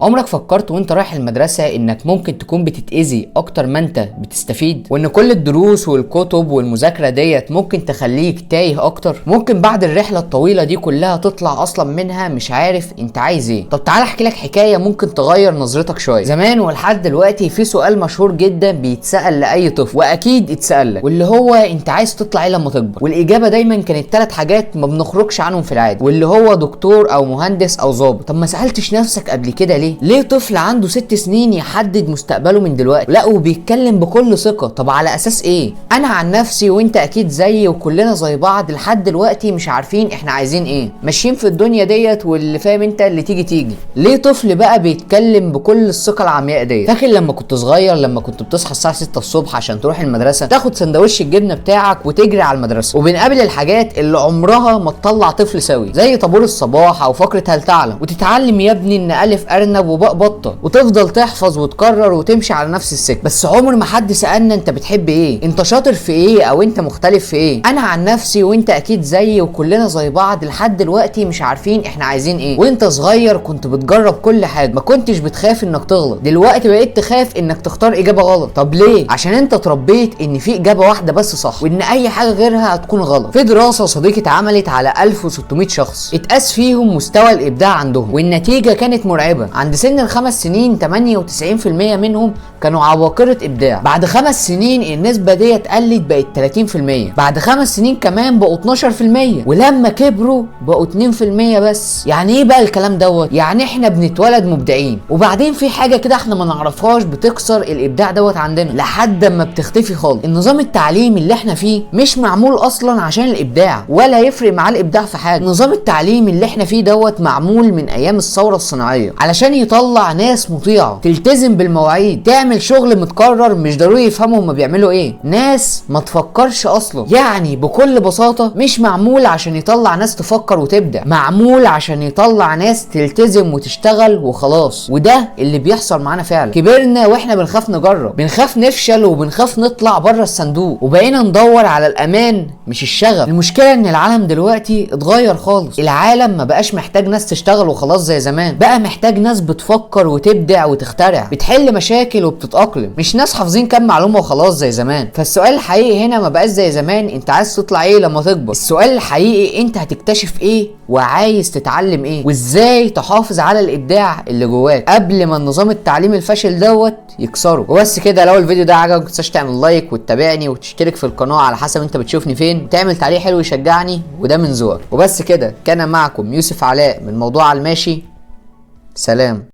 عمرك فكرت وانت رايح المدرسة انك ممكن تكون بتتأذي اكتر ما انت بتستفيد، وان كل الدروس والكتب والمذاكرة ديت ممكن تخليك تايه اكتر؟ ممكن بعد الرحلة الطويلة دي كلها تطلع اصلا منها مش عارف انت عايز ايه. طب تعال احكي لك حكاية ممكن تغير نظرتك شوية. زمان ولحد دلوقتي في سؤال مشهور جدا بيتسأل لأي طفل، واكيد اتسأل لك، واللي هو انت عايز تطلع ايه لما تكبر؟ والاجابة دايما كانت 3 حاجات ما بنخرجش عنهم في العادة، واللي هو دكتور او مهندس او ضابط. طب ما سألتش نفسك قبل كده ليه طفل عنده 6 سنين يحدد مستقبله من دلوقتي؟ لا وبيتكلم بكل ثقة. طب على اساس ايه؟ انا عن نفسي وانت اكيد زيي وكلنا زي بعض لحد دلوقتي مش عارفين احنا عايزين ايه، ماشيين في الدنيا ديت واللي فاهم انت اللي تيجي. ليه طفل بقى بيتكلم بكل الثقة العمياء ديت؟ فاكر لما كنت صغير، لما كنت بتصحى الساعة 6 الصبح عشان تروح المدرسة، تاخد سندوتش الجبنة بتاعك وتجري على المدرسة، وبنقابل الحاجات اللي عمرها ما تطلع طفل سوي، زي طابور الصباح او فقرة هل تعلم، وتتعلم يا ابني ان الف ارنب وباء بطة، وتفضل تحفظ وتكرر وتمشي على نفس السكه. بس عمر ما حد سالنا انت بتحب ايه، انت شاطر في ايه، او انت مختلف في ايه. انا عن نفسي وانت اكيد زيي وكلنا زي بعض لحد دلوقتي مش عارفين احنا عايزين ايه. وانت صغير كنت بتجرب كل حاجه، ما كنتش بتخاف انك تغلط. دلوقتي بقيت تخاف انك تختار اجابه غلط. طب ليه؟ عشان انت اتربيت ان في اجابه واحده بس صح، وان اي حاجه غيرها هتكون غلط. في دراسه صديقي اتعملت على 1600 شخص، اتقاس فيهم مستوى الابداع عندهم، والنتيجه كانت مرعبه. عند سن ال5 سنين 98% منهم كانوا عباقرة إبداع. بعد 5 سنين النسبة ديت قلت بقت 30%، بعد 5 سنين كمان بقوا 12%، ولما كبروا بقوا 2% بس. يعني إيه بقى الكلام دوت؟ يعني إحنا بنتولد مبدعين، وبعدين في حاجة كده إحنا ما نعرفهاش بتكسر الإبداع دوت عندنا لحد ما بتختفي خالص. النظام التعليمي اللي إحنا فيه مش معمول أصلا عشان الإبداع، ولا يفرق معاه الإبداع في حاجة. النظام التعليمي اللي إحنا فيه دوت معمول من أيام الثورة الصناعية علشان يطلع ناس مطيعة تلتزم بالمواعيد، تعمل شغل متكرر مش ضروري يفهموا هما بيعملوا ايه، ناس ما تفكرش اصلا. يعني بكل بساطة مش معمول عشان يطلع ناس تفكر وتبدع، معمول عشان يطلع ناس تلتزم وتشتغل وخلاص. وده اللي بيحصل معانا فعلا. كبرنا واحنا بنخاف نجرب، بنخاف نفشل، وبنخاف نطلع بره الصندوق، وبقينا ندور على الامان مش الشغف. المشكلة ان العالم دلوقتي اتغير خالص. العالم ما بقاش محتاج ناس تشتغل وخلاص زي زمان، بقى محتاج ناس بتفكر وتبدع وتخترع، بتحل مشاكل وبتتأقلم، مش ناس حافظين كام معلومة وخلاص زي زمان. فالسؤال الحقيقي هنا ما بقاش زي زمان انت عايز تطلع ايه لما تكبر، السؤال الحقيقي انت هتكتشف ايه وعايز تتعلم ايه، وازاي تحافظ على الابداع اللي جواك قبل ما النظام التعليمي الفاشل دوت يكسره. وبس كده. لو الفيديو ده عجبك متنساش تعمل لايك وتتابعني وتشترك في القناة على حسب انت بتشوفني فين، وتعمل تعليق حلو يشجعني، وده من ذوقك. وبس كده. كان معكم يوسف علاء من موضوع على الماشي. سلام.